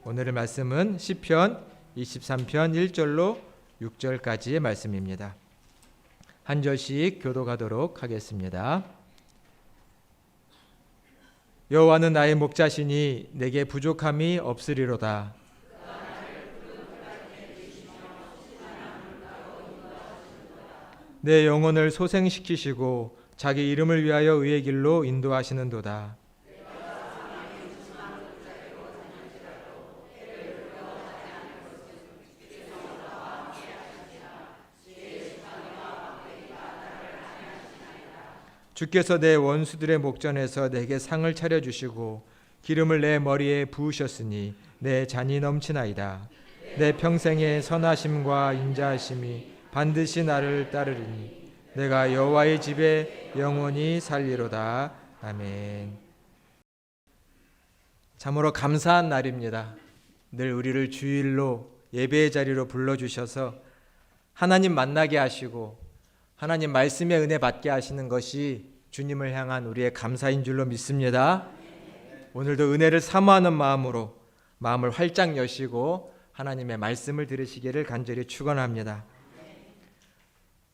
오늘의 말씀은 시편 23편 1절로 6절까지의 말씀입니다. 한 절씩 교독하도록 하겠습니다. 여호와는 나의 목자시니 내게 부족함이 없으리로다. 내 영혼을 소생시키시고 자기 이름을 위하여 의의 길로 인도하시는도다. 주께서 내 원수들의 목전에서 내게 상을 차려주시고 기름을 내 머리에 부으셨으니 내 잔이 넘치나이다. 내 평생의 선하심과 인자하심이 반드시 나를 따르리니 내가 여호와의 집에 영원히 살리로다. 아멘. 참으로 감사한 날입니다. 늘 우리를 주일로 예배의 자리로 불러주셔서 하나님 만나게 하시고 하나님 말씀의 은혜 받게 하시는 것이 주님을 향한 우리의 감사인 줄로 믿습니다. 오늘도 은혜를 사모하는 마음으로 마음을 활짝 여시고 하나님의 말씀을 들으시기를 간절히 축원합니다.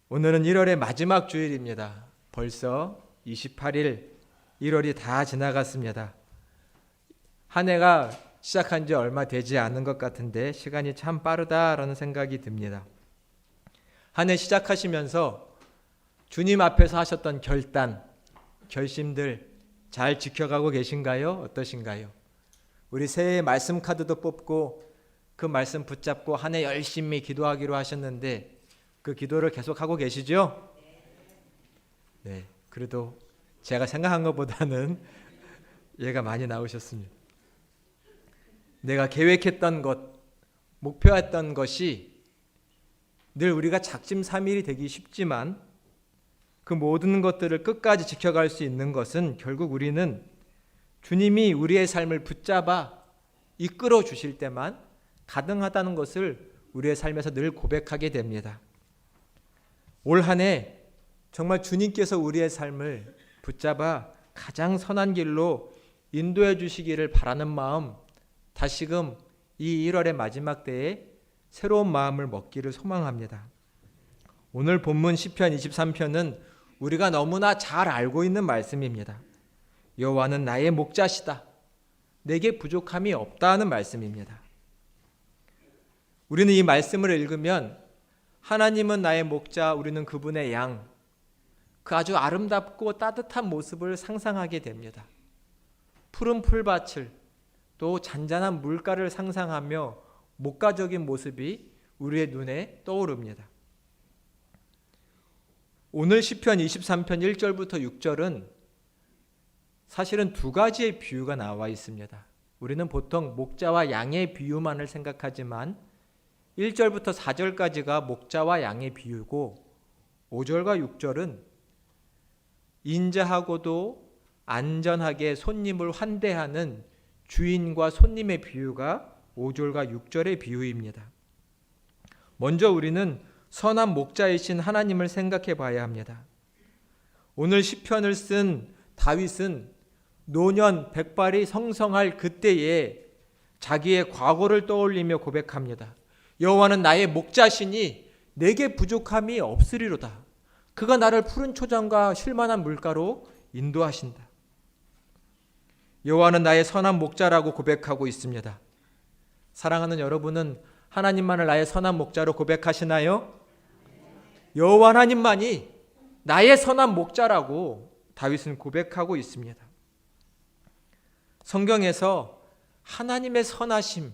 오늘은 1월의 마지막 주일입니다. 벌써 28일 1월이 다 지나갔습니다. 한 해가 시작한 지 얼마 되지 않은 것 같은데 시간이 참 빠르다라는 생각이 듭니다. 한 해 시작하시면서 주님 앞에서 하셨던 결심들 잘 지켜가고 계신가요? 어떠신가요? 우리 새해 말씀 카드도 뽑고 그 말씀 붙잡고 한 해 열심히 기도하기로 하셨는데 그 기도를 계속하고 계시죠? 네, 그래도 제가 생각한 것보다는 얘가 많이 나오셨습니다. 내가 계획했던 것, 목표했던 것이 늘 우리가 작심삼일이 되기 쉽지만 그 모든 것들을 끝까지 지켜갈 수 있는 것은 결국 우리는 주님이 우리의 삶을 붙잡아 이끌어 주실 때만 가능하다는 것을 우리의 삶에서 늘 고백하게 됩니다. 올 한 해 정말 주님께서 우리의 삶을 붙잡아 가장 선한 길로 인도해 주시기를 바라는 마음, 다시금 이 1월의 마지막 때에 새로운 마음을 먹기를 소망합니다. 오늘 본문 시편 23편은 우리가 너무나 잘 알고 있는 말씀입니다. 여호와는 나의 목자시다. 내게 부족함이 없다는 말씀입니다. 우리는 이 말씀을 읽으면 하나님은 나의 목자, 우리는 그분의 양, 그 아주 아름답고 따뜻한 모습을 상상하게 됩니다. 푸른 풀밭을 또 잔잔한 물가를 상상하며 목가적인 모습이 우리의 눈에 떠오릅니다. 오늘 시편 23편 1절부터 6절은 사실은 두 가지의 비유가 나와 있습니다. 우리는 보통 목자와 양의 비유만을 생각하지만 1절부터 4절까지가 목자와 양의 비유고 5절과 6절은 인자하고도 안전하게 손님을 환대하는 주인과 손님의 비유가 5절과 6절의 비유입니다. 먼저 우리는 선한 목자이신 하나님을 생각해 봐야 합니다. 오늘 시편을 쓴 다윗은 노년 백발이 성성할 그때에 자기의 과거를 떠올리며 고백합니다. 여호와는 나의 목자시니 내게 부족함이 없으리로다. 그가 나를 푸른 초장과 쉴만한 물가로 인도하신다. 여호와는 나의 선한 목자라고 고백하고 있습니다. 사랑하는 여러분은 하나님만을 나의 선한 목자로 고백하시나요? 여호와 하나님만이 나의 선한 목자라고 다윗은 고백하고 있습니다. 성경에서 하나님의 선하심,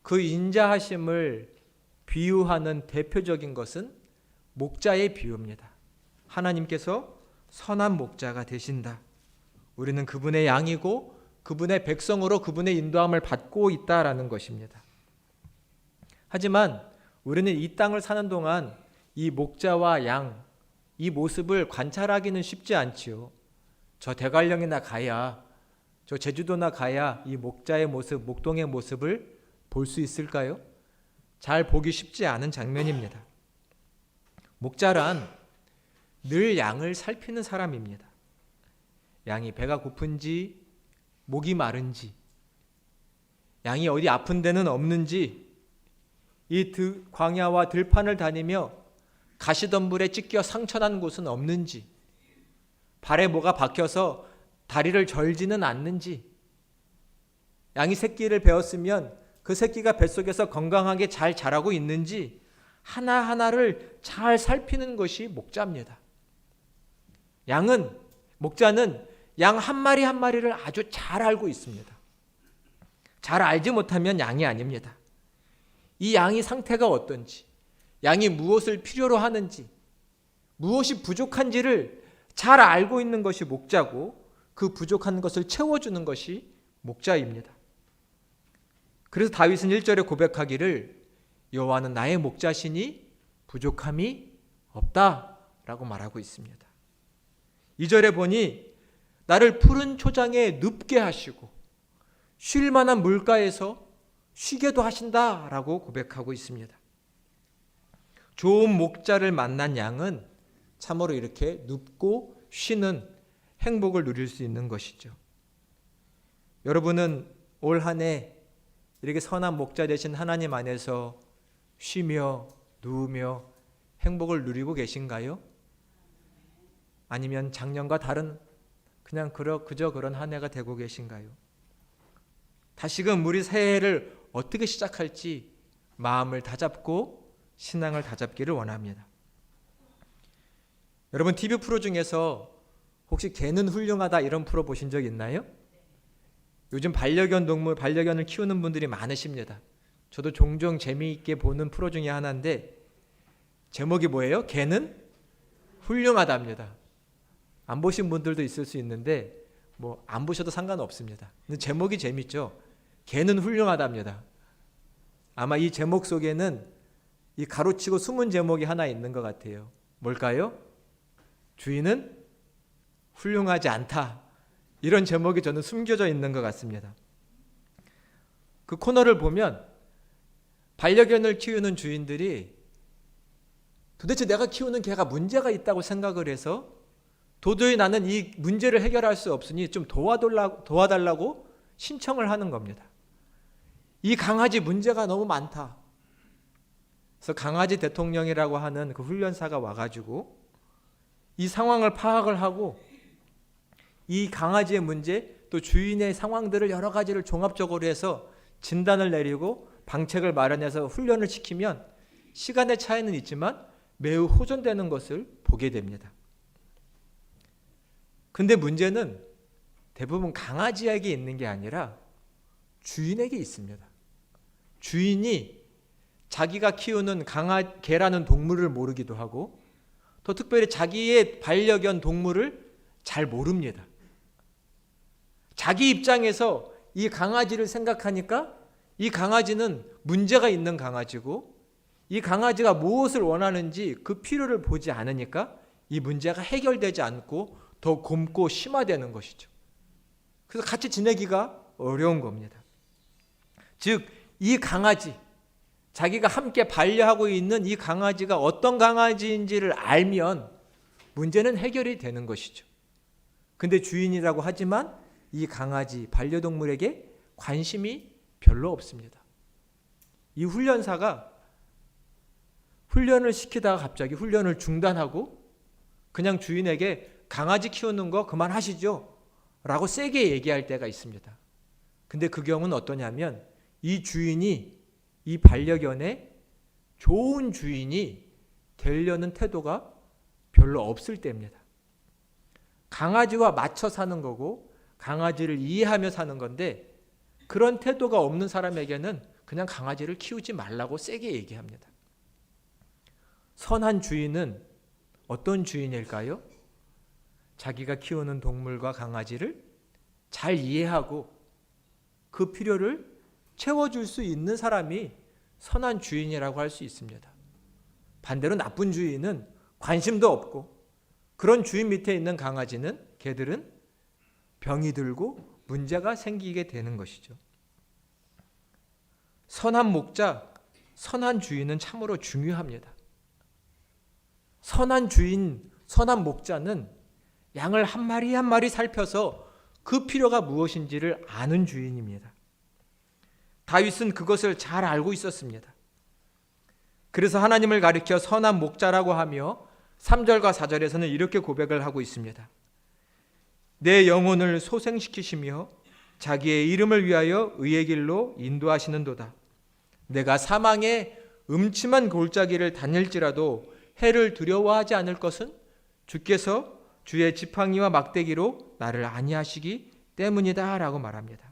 그 인자하심을 비유하는 대표적인 것은 목자의 비유입니다. 하나님께서 선한 목자가 되신다. 우리는 그분의 양이고 그분의 백성으로 그분의 인도함을 받고 있다라는 것입니다. 하지만 우리는 이 땅을 사는 동안 이 목자와 양, 이 모습을 관찰하기는 쉽지 않지요. 저 대관령이나 가야, 저 제주도나 가야 이 목자의 모습, 목동의 모습을 볼 수 있을까요? 잘 보기 쉽지 않은 장면입니다. 목자란 늘 양을 살피는 사람입니다. 양이 배가 고픈지 목이 마른지, 양이 어디 아픈 데는 없는지, 이 광야와 들판을 다니며 가시덤불에 찢겨 상처난 곳은 없는지, 발에 뭐가 박혀서 다리를 절지는 않는지, 양이 새끼를 베었으면 그 새끼가 뱃속에서 건강하게 잘 자라고 있는지 하나하나를 잘 살피는 것이 목자입니다. 목자는 양 한 마리 한 마리를 아주 잘 알고 있습니다. 잘 알지 못하면 양이 아닙니다. 이 양이 상태가 어떤지, 양이 무엇을 필요로 하는지, 무엇이 부족한지를 잘 알고 있는 것이 목자고, 그 부족한 것을 채워주는 것이 목자입니다. 그래서 다윗은 1절에 고백하기를 여호와는 나의 목자시니 부족함이 없다라고 말하고 있습니다. 2절에 보니 나를 푸른 초장에 눕게 하시고 쉴 만한 물가에서 쉬게도 하신다라고 고백하고 있습니다. 좋은 목자를 만난 양은 참으로 이렇게 눕고 쉬는 행복을 누릴 수 있는 것이죠. 여러분은 올 한 해 이렇게 선한 목자 되신 하나님 안에서 쉬며 누우며 행복을 누리고 계신가요? 아니면 작년과 다른 그냥 그저 그런 한 해가 되고 계신가요? 다시금 우리 새해를 어떻게 시작할지 마음을 다잡고 신앙을 다잡기를 원합니다. 여러분, TV 프로 중에서 혹시 개는 훌륭하다 이런 프로 보신 적 있나요? 요즘 반려견을 키우는 분들이 많으십니다. 저도 종종 재미있게 보는 프로 중에 하나인데 제목이 뭐예요? 개는 훌륭하답니다. 안 보신 분들도 있을 수 있는데 뭐 안 보셔도 상관없습니다. 근데 제목이 재밌죠? 개는 훌륭하답니다. 아마 이 제목 속에는 이 가로치고 숨은 제목이 하나 있는 것 같아요. 뭘까요? 주인은 훌륭하지 않다. 이런 제목이 저는 숨겨져 있는 것 같습니다. 그 코너를 보면 반려견을 키우는 주인들이 도대체 내가 키우는 개가 문제가 있다고 생각을 해서 도저히 나는 이 문제를 해결할 수 없으니 좀 도와달라고 신청을 하는 겁니다. 이 강아지 문제가 너무 많다. 그래서 강아지 대통령이라고 하는 그 훈련사가 와가지고 이 상황을 파악을 하고 이 강아지의 문제 또 주인의 상황들을 여러 가지를 종합적으로 해서 진단을 내리고 방책을 마련해서 훈련을 시키면 시간의 차이는 있지만 매우 호전되는 것을 보게 됩니다. 근데 문제는 대부분 강아지에게 있는 게 아니라 주인에게 있습니다. 주인이 자기가 키우는 개라는 동물을 모르기도 하고 더 특별히 자기의 반려견 동물을 잘 모릅니다. 자기 입장에서 이 강아지를 생각하니까 이 강아지는 문제가 있는 강아지고 이 강아지가 무엇을 원하는지 그 필요를 보지 않으니까 이 문제가 해결되지 않고 더 굼고 심화되는 것이죠. 그래서 같이 지내기가 어려운 겁니다. 즉, 이 강아지, 자기가 함께 반려하고 있는 이 강아지가 어떤 강아지인지를 알면 문제는 해결이 되는 것이죠. 근데 주인이라고 하지만 이 강아지, 반려동물에게 관심이 별로 없습니다. 이 훈련사가 훈련을 시키다가 갑자기 훈련을 중단하고 그냥 주인에게 강아지 키우는 거 그만하시죠 라고 세게 얘기할 때가 있습니다. 근데 그 경우는 어떠냐면 이 주인이 이 반려견의 좋은 주인이 되려는 태도가 별로 없을 때입니다. 강아지와 맞춰 사는 거고 강아지를 이해하며 사는 건데 그런 태도가 없는 사람에게는 그냥 강아지를 키우지 말라고 세게 얘기합니다. 선한 주인은 어떤 주인일까요? 자기가 키우는 동물과 강아지를 잘 이해하고 그 필요를 채워줄 수 있는 사람이 선한 주인이라고 할 수 있습니다. 반대로 나쁜 주인은 관심도 없고 그런 주인 밑에 있는 강아지는 개들은 병이 들고 문제가 생기게 되는 것이죠. 선한 목자, 선한 주인은 참으로 중요합니다. 선한 주인, 선한 목자는 양을 한 마리 한 마리 살펴서 그 필요가 무엇인지를 아는 주인입니다. 다윗은 그것을 잘 알고 있었습니다. 그래서 하나님을 가리켜 선한 목자라고 하며 3절과 4절에서는 이렇게 고백을 하고 있습니다. 내 영혼을 소생시키시며 자기의 이름을 위하여 의의 길로 인도하시는도다. 내가 사망의 음침한 골짜기를 다닐지라도 해를 두려워하지 않을 것은 주께서 주의 지팡이와 막대기로 나를 안위하시기 때문이다 라고 말합니다.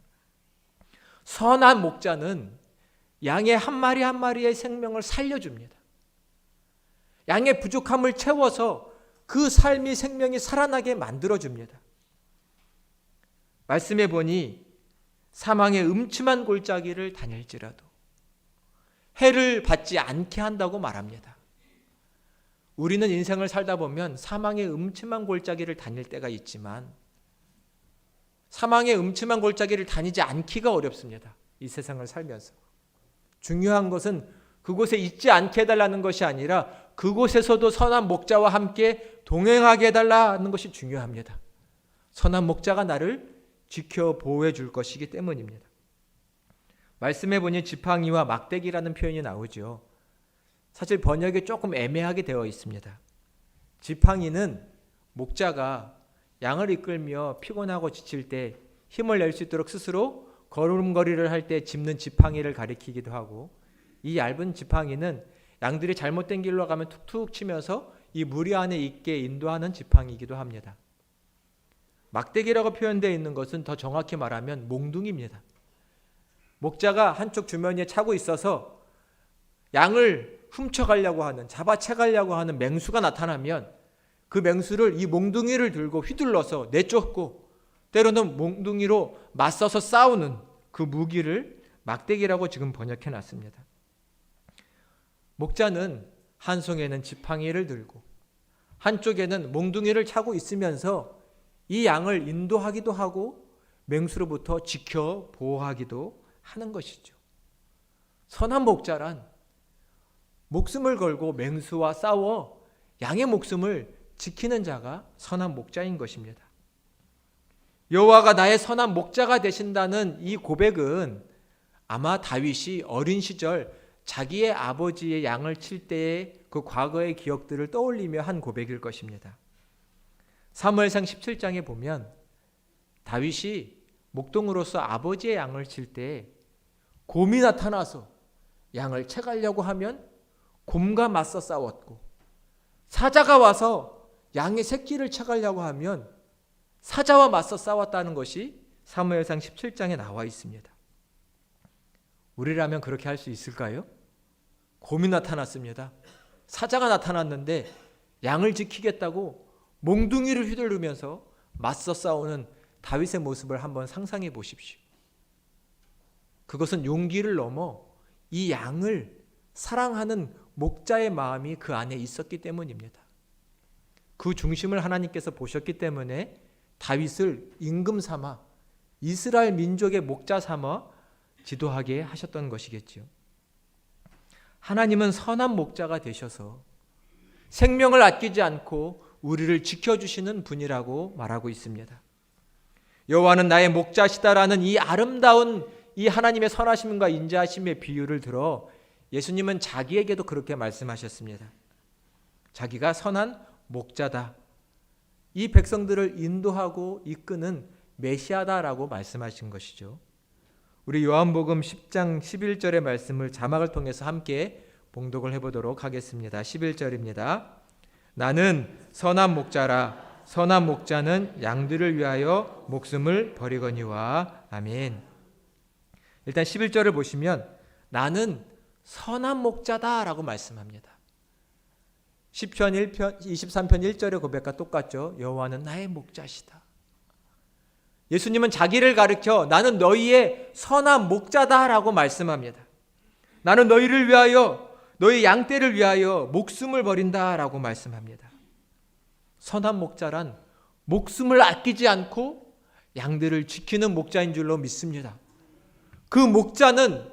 선한 목자는 양의 한 마리 한 마리의 생명을 살려줍니다. 양의 부족함을 채워서 그 삶이 생명이 살아나게 만들어줍니다. 말씀해 보니 사망의 음침한 골짜기를 다닐지라도 해를 받지 않게 한다고 말합니다. 우리는 인생을 살다 보면 사망의 음침한 골짜기를 다닐 때가 있지만 사망의 음침한 골짜기를 다니지 않기가 어렵습니다. 이 세상을 살면서. 중요한 것은 그곳에 있지 않게 해달라는 것이 아니라 그곳에서도 선한 목자와 함께 동행하게 해달라는 것이 중요합니다. 선한 목자가 나를 지켜 보호해 줄 것이기 때문입니다. 말씀해 보니 지팡이와 막대기라는 표현이 나오죠. 사실 번역에 조금 애매하게 되어 있습니다. 지팡이는 목자가 양을 이끌며 피곤하고 지칠 때 힘을 낼 수 있도록 스스로 걸음걸이를 할 때 짚는 지팡이를 가리키기도 하고, 이 얇은 지팡이는 양들이 잘못된 길로 가면 툭툭 치면서 이 무리 안에 있게 인도하는 지팡이이기도 합니다. 막대기라고 표현되어 있는 것은 더 정확히 말하면 몽둥이입니다. 목자가 한쪽 주머니에 차고 있어서 양을 훔쳐가려고 하는, 잡아채가려고 하는 맹수가 나타나면 그 맹수를 이 몽둥이를 들고 휘둘러서 내쫓고 때로는 몽둥이로 맞서서 싸우는 그 무기를 막대기라고 지금 번역해 놨습니다. 목자는 한 손에는 지팡이를 들고 한쪽에는 몽둥이를 차고 있으면서 이 양을 인도하기도 하고 맹수로부터 지켜 보호하기도 하는 것이죠. 선한 목자란 목숨을 걸고 맹수와 싸워 양의 목숨을 지키는 자가 선한 목자인 것입니다. 여호와가 나의 선한 목자가 되신다는 이 고백은 아마 다윗이 어린 시절 자기의 아버지의 양을 칠 때의 그 과거의 기억들을 떠올리며 한 고백일 것입니다. 사무엘상 17장에 보면 다윗이 목동으로서 아버지의 양을 칠 때 곰이 나타나서 양을 채가려고 하면 곰과 맞서 싸웠고, 사자가 와서 양의 새끼를 채가려고 하면 사자와 맞서 싸웠다는 것이 사무엘상 17장에 나와 있습니다. 우리라면 그렇게 할 수 있을까요? 곰이 나타났습니다. 사자가 나타났는데 양을 지키겠다고 몽둥이를 휘두르면서 맞서 싸우는 다윗의 모습을 한번 상상해 보십시오. 그것은 용기를 넘어 이 양을 사랑하는 목자의 마음이 그 안에 있었기 때문입니다. 그 중심을 하나님께서 보셨기 때문에 다윗을 임금 삼아 이스라엘 민족의 목자 삼아 지도하게 하셨던 것이겠지요. 하나님은 선한 목자가 되셔서 생명을 아끼지 않고 우리를 지켜주시는 분이라고 말하고 있습니다. 여호와는 나의 목자시다라는 이 아름다운 이 하나님의 선하심과 인자하심의 비유를 들어 예수님은 자기에게도 그렇게 말씀하셨습니다. 자기가 선한 목자다. 이 백성들을 인도하고 이끄는 메시아다라고 말씀하신 것이죠. 우리 요한복음 10장 11절의 말씀을 자막을 통해서 함께 봉독을 해보도록 하겠습니다. 11절입니다. 나는 선한 목자라. 선한 목자는 양들을 위하여 목숨을 버리거니와. 아멘. 일단 11절을 보시면 나는 선한 목자다라고 말씀합니다. 시편 23편 1절의 고백과 똑같죠. 여호와는 나의 목자시다. 예수님은 자기를 가리켜 나는 너희의 선한 목자다라고 말씀합니다. 나는 너희를 위하여, 너희 양떼를 위하여 목숨을 버린다라고 말씀합니다. 선한 목자란 목숨을 아끼지 않고 양들을 지키는 목자인 줄로 믿습니다. 그 목자는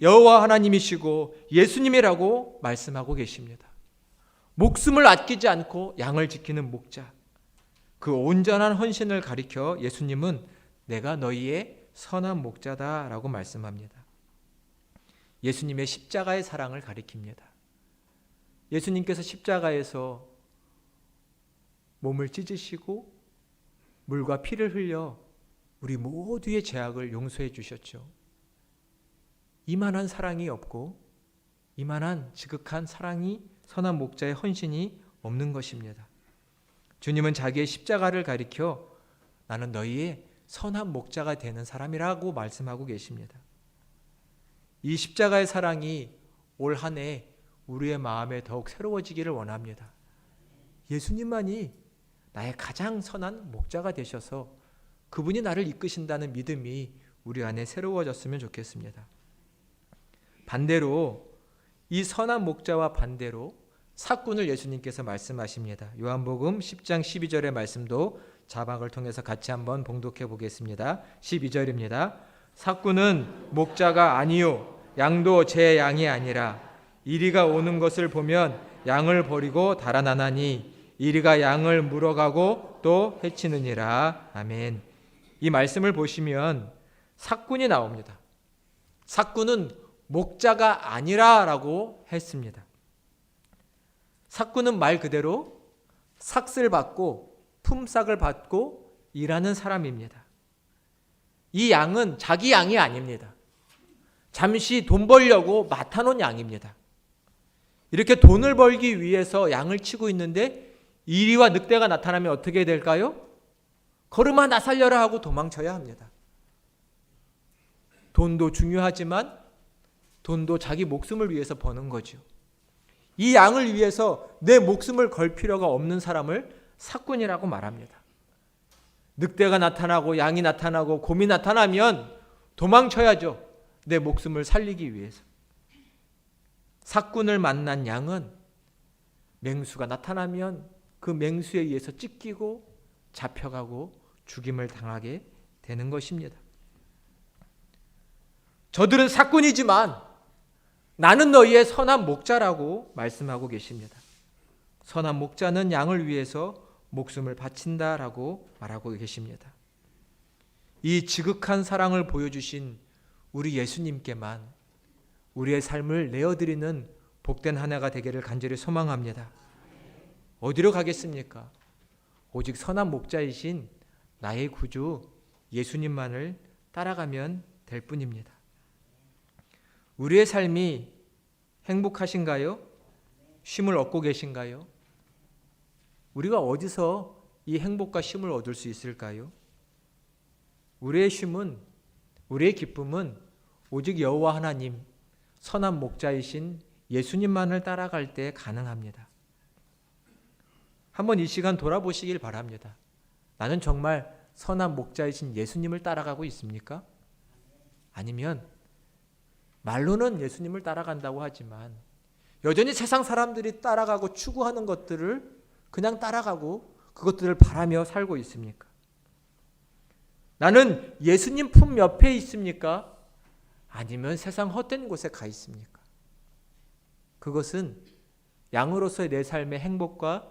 여호와 하나님이시고 예수님이라고 말씀하고 계십니다. 목숨을 아끼지 않고 양을 지키는 목자, 그 온전한 헌신을 가리켜 예수님은 내가 너희의 선한 목자다라고 말씀합니다. 예수님의 십자가의 사랑을 가리킵니다. 예수님께서 십자가에서 몸을 찢으시고 물과 피를 흘려 우리 모두의 죄악을 용서해 주셨죠. 이만한 사랑이 없고 이만한 지극한 사랑이 선한 목자의 헌신이 없는 것입니다. 주님은 자기의 십자가를 가리켜 나는 너희의 선한 목자가 되는 사람이라고 말씀하고 계십니다. 이 십자가의 사랑이 올 한 해 우리의 마음에 더욱 새로워지기를 원합니다. 예수님만이 나의 가장 선한 목자가 되셔서 그분이 나를 이끄신다는 믿음이 우리 안에 새로워졌으면 좋겠습니다. 반대로 이 선한 목자와 반대로 삭군을 예수님께서 말씀하십니다. 요한복음 10장 12절의 말씀도 자막을 통해서 같이 한번 봉독해 보겠습니다. 12절입니다. 삭군은 목자가 아니요 양도 제 양이 아니라 이리가 오는 것을 보면 양을 버리고 달아나나니 이리가 양을 물어가고 또 해치느니라. 아멘. 이 말씀을 보시면 삭군이 나옵니다. 삭군은 목자가 아니라라고 했습니다. 삭군은 말 그대로 삭슬 받고 품삯을 받고 일하는 사람입니다. 이 양은 자기 양이 아닙니다. 잠시 돈 벌려고 맡아놓은 양입니다. 이렇게 돈을 벌기 위해서 양을 치고 있는데 이리와 늑대가 나타나면 어떻게 될까요? 걸음아 나 살려라 하고 도망쳐야 합니다. 돈도 중요하지만 돈도 자기 목숨을 위해서 버는 거죠. 이 양을 위해서 내 목숨을 걸 필요가 없는 사람을 삭군이라고 말합니다. 늑대가 나타나고 양이 나타나고 곰이 나타나면 도망쳐야죠. 내 목숨을 살리기 위해서. 삭군을 만난 양은 맹수가 나타나면 그 맹수에 의해서 찢기고 잡혀가고 죽임을 당하게 되는 것입니다. 저들은 삭군이지만 나는 너희의 선한 목자라고 말씀하고 계십니다. 선한 목자는 양을 위해서 목숨을 바친다라고 말하고 계십니다. 이 지극한 사랑을 보여주신 우리 예수님께만 우리의 삶을 내어드리는 복된 한 해가 되기를 간절히 소망합니다. 어디로 가겠습니까? 오직 선한 목자이신 나의 구주 예수님만을 따라가면 될 뿐입니다. 우리의 삶이 행복하신가요? 쉼을 얻고 계신가요? 우리가 어디서 이 행복과 쉼을 얻을 수 있을까요? 우리의 쉼은, 우리의 기쁨은 오직 여호와 하나님, 선한 목자이신 예수님만을 따라갈 때 가능합니다. 한번 이 시간 돌아보시길 바랍니다. 나는 정말 선한 목자이신 예수님을 따라가고 있습니까? 아니면 말로는 예수님을 따라간다고 하지만 여전히 세상 사람들이 따라가고 추구하는 것들을 그냥 따라가고 그것들을 바라며 살고 있습니까? 나는 예수님 품 옆에 있습니까? 아니면 세상 헛된 곳에 가 있습니까? 그것은 양으로서의 내 삶의 행복과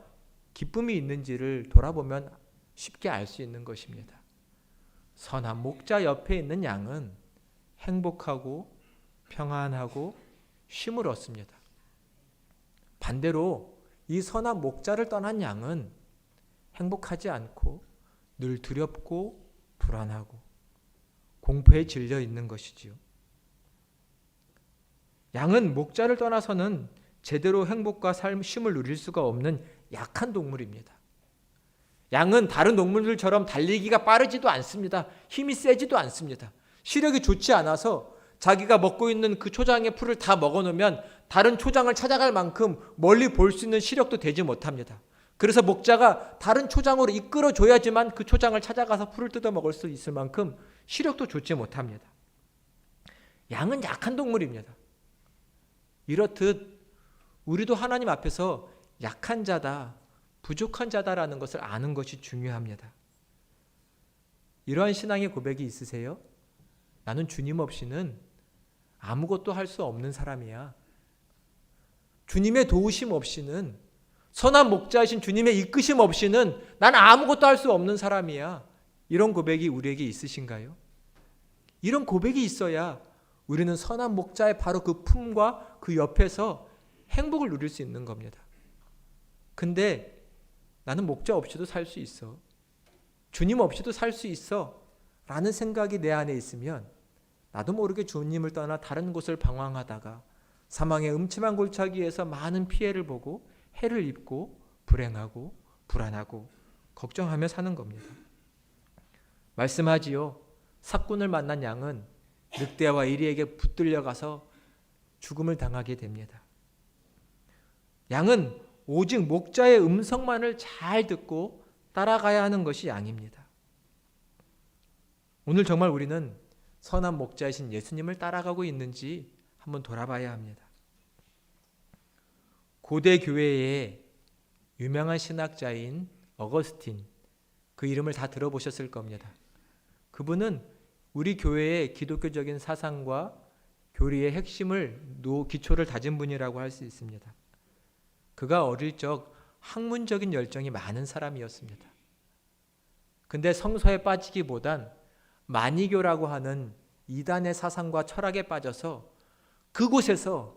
기쁨이 있는지를 돌아보면 쉽게 알 수 있는 것입니다. 선한 목자 옆에 있는 양은 행복하고 평안하고 쉼을 얻습니다. 반대로 이 선한 목자를 떠난 양은 행복하지 않고 늘 두렵고 불안하고 공포에 질려 있는 것이지요. 양은 목자를 떠나서는 제대로 행복과 쉼을 누릴 수가 없는 약한 동물입니다. 양은 다른 동물들처럼 달리기가 빠르지도 않습니다. 힘이 세지도 않습니다. 시력이 좋지 않아서 자기가 먹고 있는 그 초장의 풀을 다 먹어놓으면 다른 초장을 찾아갈 만큼 멀리 볼 수 있는 시력도 되지 못합니다. 그래서 목자가 다른 초장으로 이끌어줘야지만 그 초장을 찾아가서 풀을 뜯어 먹을 수 있을 만큼 시력도 좋지 못합니다. 양은 약한 동물입니다. 이렇듯 우리도 하나님 앞에서 약한 자다, 부족한 자다라는 것을 아는 것이 중요합니다. 이러한 신앙의 고백이 있으세요? 나는 주님 없이는 아무것도 할 수 없는 사람이야. 주님의 도우심 없이는, 선한 목자이신 주님의 이끄심 없이는 난 아무것도 할 수 없는 사람이야. 이런 고백이 우리에게 있으신가요? 이런 고백이 있어야 우리는 선한 목자의 바로 그 품과 그 옆에서 행복을 누릴 수 있는 겁니다. 근데 나는 목자 없이도 살 수 있어. 주님 없이도 살 수 있어. 라는 생각이 내 안에 있으면 나도 모르게 주님을 떠나 다른 곳을 방황하다가 사망의 음침한 골짜기에서 많은 피해를 보고 해를 입고 불행하고 불안하고 걱정하며 사는 겁니다. 말씀하지요. 삭군을 만난 양은 늑대와 이리에게 붙들려 가서 죽음을 당하게 됩니다. 양은 오직 목자의 음성만을 잘 듣고 따라가야 하는 것이 양입니다. 오늘 정말 우리는 선한 목자이신 예수님을 따라가고 있는지 한번 돌아봐야 합니다. 고대 교회의 유명한 신학자인 어거스틴, 그 이름을 다 들어보셨을 겁니다. 그분은 우리 교회의 기독교적인 사상과 교리의 핵심을 기초를 다진 분이라고 할 수 있습니다. 그가 어릴 적 학문적인 열정이 많은 사람이었습니다. 근데 성서에 빠지기보단 마니교라고 하는 이단의 사상과 철학에 빠져서 그곳에서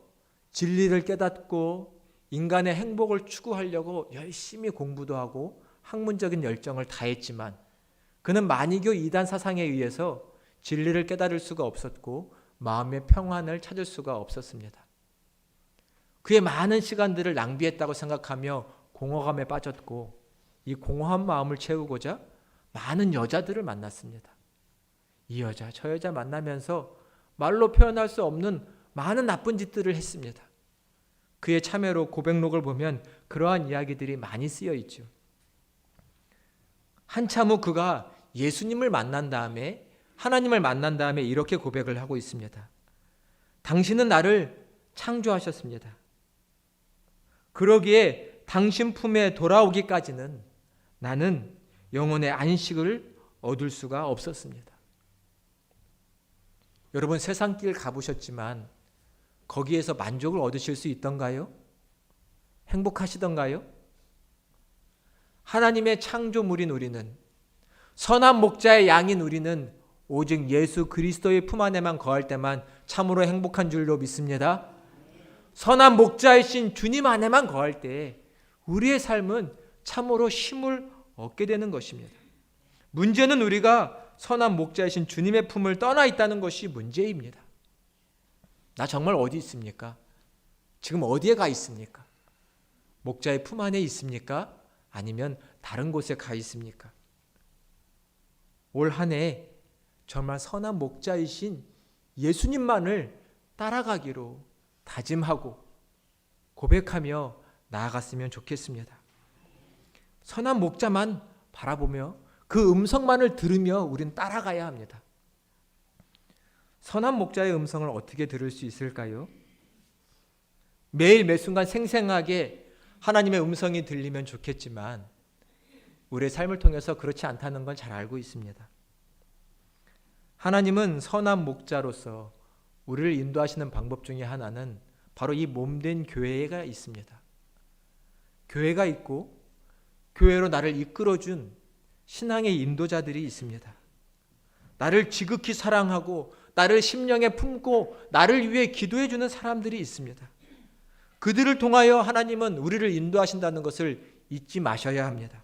진리를 깨닫고 인간의 행복을 추구하려고 열심히 공부도 하고 학문적인 열정을 다했지만 그는 마니교 이단 사상에 의해서 진리를 깨달을 수가 없었고 마음의 평안을 찾을 수가 없었습니다. 그의 많은 시간들을 낭비했다고 생각하며 공허감에 빠졌고 이 공허한 마음을 채우고자 많은 여자들을 만났습니다. 이 여자 저 여자 만나면서 말로 표현할 수 없는 많은 나쁜 짓들을 했습니다. 그의 참회로 고백록을 보면 그러한 이야기들이 많이 쓰여 있죠. 한참 후 그가 예수님을 만난 다음에 하나님을 만난 다음에 이렇게 고백을 하고 있습니다. 당신은 나를 창조하셨습니다. 그러기에 당신 품에 돌아오기까지는 나는 영혼의 안식을 얻을 수가 없었습니다. 여러분 세상길 가보셨지만 거기에서 만족을 얻으실 수 있던가요? 행복하시던가요? 하나님의 창조물인 우리는, 선한 목자의 양인 우리는 오직 예수 그리스도의 품 안에만 거할 때만 참으로 행복한 줄로 믿습니다. 선한 목자이신 주님 안에만 거할 때 우리의 삶은 참으로 쉼을 얻게 되는 것입니다. 문제는 우리가 선한 목자이신 주님의 품을 떠나 있다는 것이 문제입니다. 나 정말 어디 있습니까? 지금 어디에 가 있습니까? 목자의 품 안에 있습니까? 아니면 다른 곳에 가 있습니까? 올 한 해 정말 선한 목자이신 예수님만을 따라가기로 다짐하고 고백하며 나아갔으면 좋겠습니다. 선한 목자만 바라보며 그 음성만을 들으며 우린 따라가야 합니다. 선한 목자의 음성을 어떻게 들을 수 있을까요? 매일 매순간 생생하게 하나님의 음성이 들리면 좋겠지만 우리의 삶을 통해서 그렇지 않다는 걸 잘 알고 있습니다. 하나님은 선한 목자로서 우리를 인도하시는 방법 중에 하나는 바로 이 몸된 교회가 있습니다. 교회가 있고 교회로 나를 이끌어준 신앙의 인도자들이 있습니다. 나를 지극히 사랑하고 나를 심령에 품고 나를 위해 기도해 주는 사람들이 있습니다. 그들을 통하여 하나님은 우리를 인도하신다는 것을 잊지 마셔야 합니다.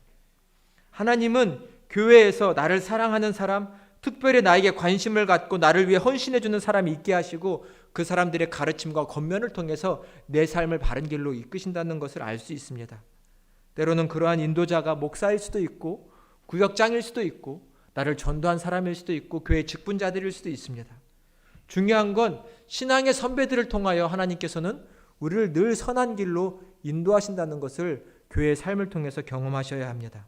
하나님은 교회에서 나를 사랑하는 사람, 특별히 나에게 관심을 갖고 나를 위해 헌신해 주는 사람이 있게 하시고 그 사람들의 가르침과 권면을 통해서 내 삶을 바른 길로 이끄신다는 것을 알 수 있습니다. 때로는 그러한 인도자가 목사일 수도 있고 구역장일 수도 있고 나를 전도한 사람일 수도 있고 교회 직분자들일 수도 있습니다. 중요한 건 신앙의 선배들을 통하여 하나님께서는 우리를 늘 선한 길로 인도하신다는 것을 교회의 삶을 통해서 경험하셔야 합니다.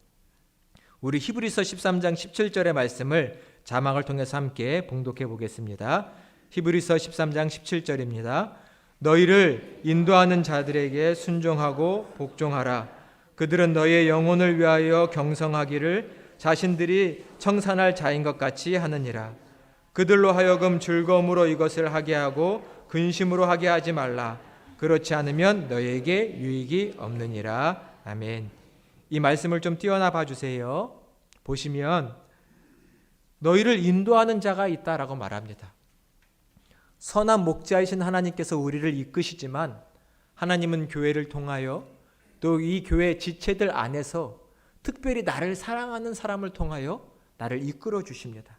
우리 히브리서 13장 17절의 말씀을 자막을 통해서 함께 봉독해 보겠습니다. 히브리서 13장 17절입니다. 너희를 인도하는 자들에게 순종하고 복종하라. 그들은 너희의 영혼을 위하여 경성하기를 자신들이 청산할 자인 것 같이 하느니라. 그들로 하여금 즐거움으로 이것을 하게 하고 근심으로 하게 하지 말라. 그렇지 않으면 너희에게 유익이 없느니라. 아멘. 이 말씀을 좀 띄어나 봐주세요. 보시면 너희를 인도하는 자가 있다라고 말합니다. 선한 목자이신 하나님께서 우리를 이끄시지만 하나님은 교회를 통하여 또 이 교회 지체들 안에서 특별히 나를 사랑하는 사람을 통하여 나를 이끌어 주십니다.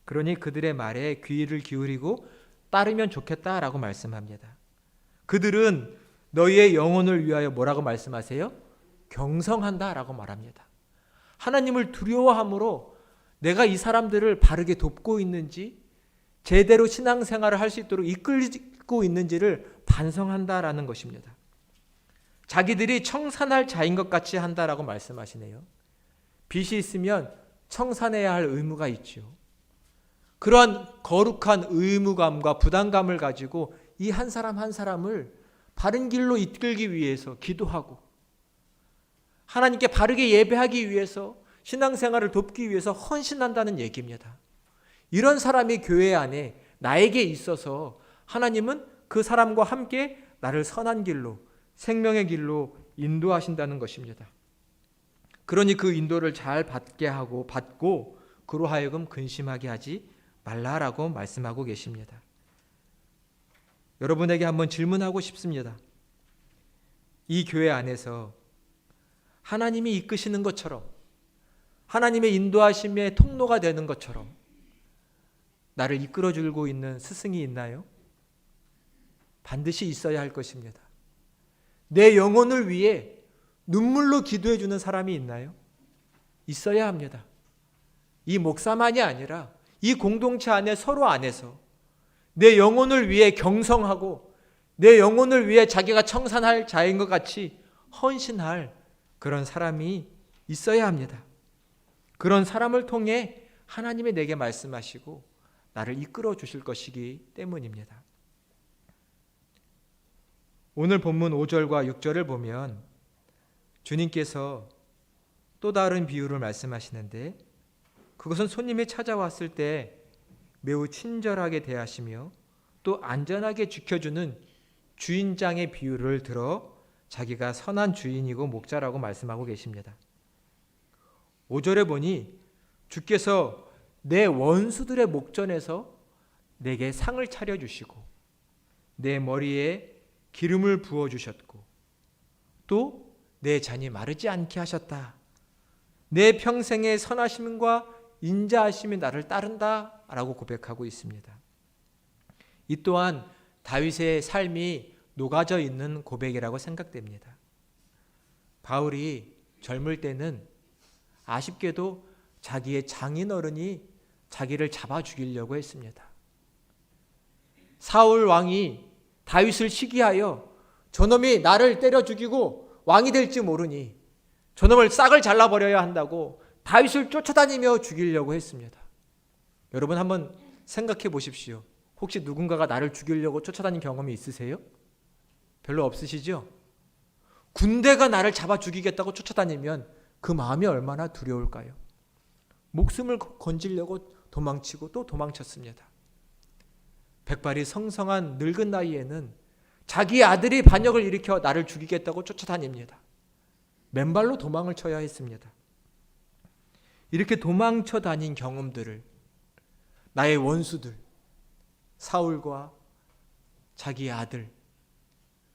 그러니 그들의 말에 귀를 기울이고 따르면 좋겠다라고 말씀합니다. 그들은 너희의 영혼을 위하여 뭐라고 말씀하세요? 경성한다라고 말합니다. 하나님을 두려워함으로 내가 이 사람들을 바르게 돕고 있는지, 제대로 신앙생활을 할 수 있도록 이끌고 있는지를 반성한다라는 것입니다. 자기들이 청산할 자인 것 같이 한다라고 말씀하시네요. 빚이 있으면 청산해야 할 의무가 있죠. 그러한 거룩한 의무감과 부담감을 가지고 이 한 사람 한 사람을 바른 길로 이끌기 위해서 기도하고 하나님께 바르게 예배하기 위해서 신앙생활을 돕기 위해서 헌신한다는 얘기입니다. 이런 사람이 교회 안에 나에게 있어서 하나님은 그 사람과 함께 나를 선한 길로, 생명의 길로 인도하신다는 것입니다. 그러니 그 인도를 잘 받고 그로 하여금 근심하게 하지 말라라고 말씀하고 계십니다. 여러분에게 한번 질문하고 싶습니다. 이 교회 안에서 하나님이 이끄시는 것처럼, 하나님의 인도하심의 통로가 되는 것처럼 나를 이끌어주고 있는 스승이 있나요? 반드시 있어야 할 것입니다. 내 영혼을 위해 눈물로 기도해 주는 사람이 있나요? 있어야 합니다. 이 목사만이 아니라 이 공동체 안에 서로 안에서 내 영혼을 위해 경성하고 내 영혼을 위해 자기가 청산할 자인 것 같이 헌신할 그런 사람이 있어야 합니다. 그런 사람을 통해 하나님이 내게 말씀하시고 나를 이끌어 주실 것이기 때문입니다. 오늘 본문 5절과 6절을 보면 주님께서 또 다른 비유를 말씀하시는데 그것은 손님이 찾아왔을 때 매우 친절하게 대하시며 또 안전하게 지켜주는 주인장의 비유를 들어 자기가 선한 주인이고 목자라고 말씀하고 계십니다. 5절에 보니 주께서 내 원수들의 목전에서 내게 상을 차려주시고 내 머리에 기름을 부어주셨고 또 내 잔이 마르지 않게 하셨다. 내 평생의 선하심과 인자하심이 나를 따른다 라고 고백하고 있습니다. 이 또한 다윗의 삶이 녹아져 있는 고백이라고 생각됩니다. 바울이 젊을 때는 아쉽게도 자기의 장인어른이 자기를 잡아 죽이려고 했습니다. 사울 왕이 다윗을 시기하여 저놈이 나를 때려 죽이고 왕이 될지 모르니 저놈을 싹을 잘라버려야 한다고 다윗을 쫓아다니며 죽이려고 했습니다. 여러분 한번 생각해 보십시오. 혹시 누군가가 나를 죽이려고 쫓아다닌 경험이 있으세요? 별로 없으시죠? 군대가 나를 잡아 죽이겠다고 쫓아다니면 그 마음이 얼마나 두려울까요? 목숨을 건지려고 도망치고 또 도망쳤습니다. 백발이 성성한 늙은 나이에는 자기 아들이 반역을 일으켜 나를 죽이겠다고 쫓아다닙니다. 맨발로 도망을 쳐야 했습니다. 이렇게 도망쳐 다닌 경험들을 나의 원수들, 사울과 자기의 아들,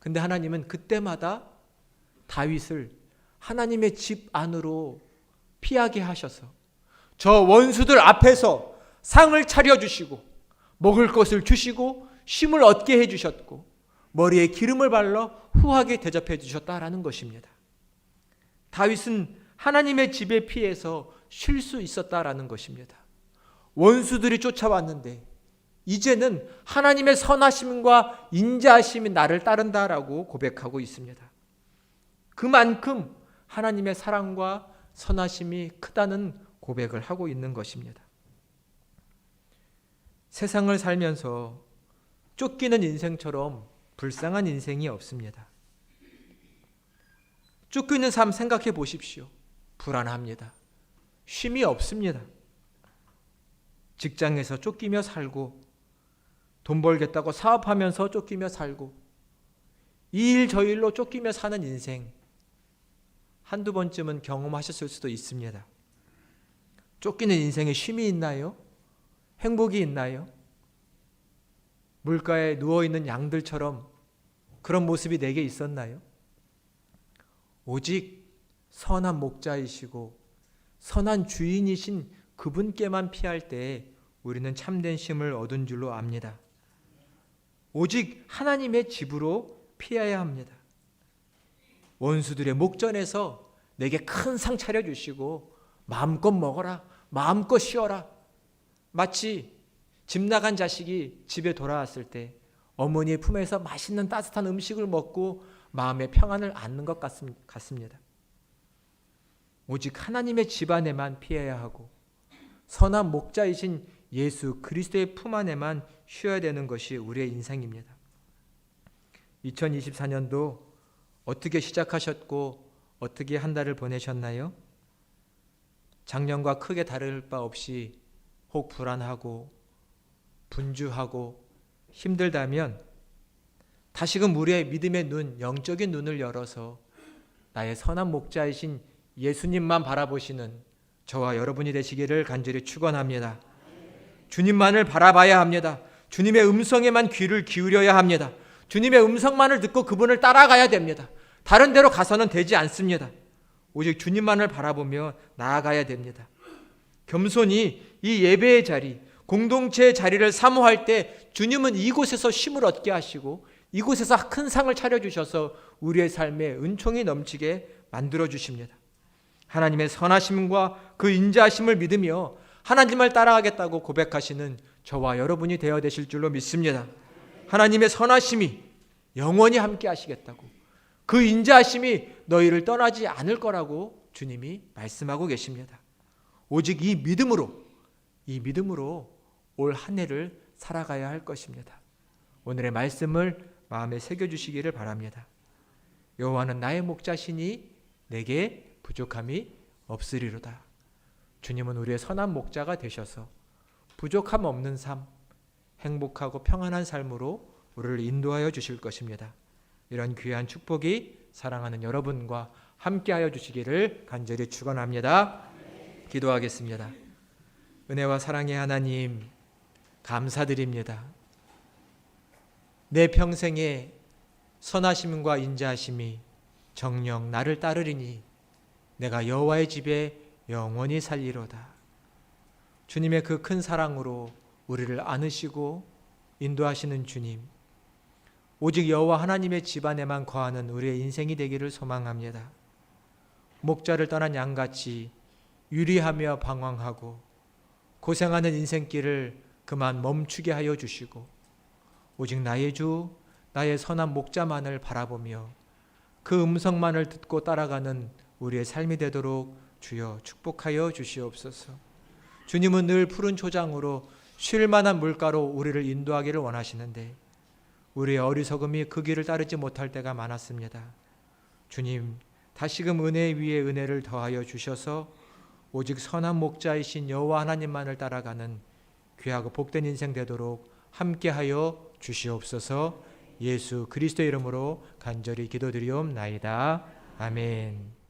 근데 하나님은 그때마다 다윗을 하나님의 집 안으로 피하게 하셔서 저 원수들 앞에서 상을 차려주시고 먹을 것을 주시고 쉼을 얻게 해주셨고 머리에 기름을 발라 후하게 대접해 주셨다라는 것입니다. 다윗은 하나님의 집에 피해서 쉴 수 있었다라는 것입니다. 원수들이 쫓아왔는데 이제는 하나님의 선하심과 인자하심이 나를 따른다라고 고백하고 있습니다. 그만큼 하나님의 사랑과 선하심이 크다는 고백을 하고 있는 것입니다. 세상을 살면서 쫓기는 인생처럼 불쌍한 인생이 없습니다. 쫓기는 삶 생각해 보십시오. 불안합니다. 쉼이 없습니다. 직장에서 쫓기며 살고 돈 벌겠다고 사업하면서 쫓기며 살고 이 일 저 일로 쫓기며 사는 인생 한두 번쯤은 경험하셨을 수도 있습니다. 쫓기는 인생에 쉼이 있나요? 행복이 있나요? 물가에 누워있는 양들처럼 그런 모습이 내게 있었나요? 오직 선한 목자이시고 선한 주인이신 그분께만 피할 때 우리는 참된 쉼을 얻은 줄로 압니다. 오직 하나님의 집으로 피해야 합니다. 원수들의 목전에서 내게 큰 상 차려주시고 마음껏 먹어라, 마음껏 쉬어라. 마치 집 나간 자식이 집에 돌아왔을 때 어머니의 품에서 맛있는 따뜻한 음식을 먹고 마음의 평안을 얻는 것 같습니다. 오직 하나님의 집 안에만 피해야 하고 선한 목자이신 예수 그리스도의 품 안에만 쉬어야 되는 것이 우리의 인생입니다. 2024년도 어떻게 시작하셨고 어떻게 한 달을 보내셨나요? 작년과 크게 다를 바 없이 혹 불안하고 분주하고 힘들다면 다시금 우리의 믿음의 눈, 영적인 눈을 열어서 나의 선한 목자이신 예수님만 바라보시는 저와 여러분이 되시기를 간절히 축원합니다. 주님만을 바라봐야 합니다. 주님의 음성에만 귀를 기울여야 합니다. 주님의 음성만을 듣고 그분을 따라가야 됩니다. 다른 데로 가서는 되지 않습니다. 오직 주님만을 바라보며 나아가야 됩니다. 겸손히 이 예배의 자리, 공동체의 자리를 사모할 때 주님은 이곳에서 쉼을 얻게 하시고 이곳에서 큰 상을 차려주셔서 우리의 삶에 은총이 넘치게 만들어 주십니다. 하나님의 선하심과 그 인자하심을 믿으며 하나님을 따라가겠다고 고백하시는 저와 여러분이 되어 되실 줄로 믿습니다. 하나님의 선하심이 영원히 함께 하시겠다고, 그 인자하심이 너희를 떠나지 않을 거라고 주님이 말씀하고 계십니다. 오직 이 믿음으로 올 한 해를 살아가야 할 것입니다. 오늘의 말씀을 마음에 새겨주시기를 바랍니다. 여호와는 나의 목자시니 내게 부족함이 없으리로다. 주님은 우리의 선한 목자가 되셔서 부족함 없는 삶, 행복하고 평안한 삶으로 우리를 인도하여 주실 것입니다. 이런 귀한 축복이 사랑하는 여러분과 함께하여 주시기를 간절히 축원합니다. 기도하겠습니다. 은혜와 사랑의 하나님, 감사드립니다. 내 평생에 선하심과 인자하심이 정녕 나를 따르리니 내가 여호와의 집에 영원히 살리로다. 주님의 그 큰 사랑으로 우리를 안으시고 인도하시는 주님, 오직 여호와 하나님의 집 안에만 거하는 우리의 인생이 되기를 소망합니다. 목자를 떠난 양같이 유리하며 방황하고 고생하는 인생길을 그만 멈추게 하여 주시고 오직 나의 주, 나의 선한 목자만을 바라보며 그 음성만을 듣고 따라가는 우리의 삶이 되도록 주여 축복하여 주시옵소서. 주님은 늘 푸른 초장으로 쉴 만한 물가로 우리를 인도하기를 원하시는데 우리의 어리석음이 그 길을 따르지 못할 때가 많았습니다. 주님, 다시금 은혜 위에 은혜를 더하여 주셔서 오직 선한 목자이신 여호와 하나님만을 따라가는 귀하고 복된 인생 되도록 함께하여 주시옵소서. 예수 그리스도의 이름으로 간절히 기도드리옵나이다. 아멘.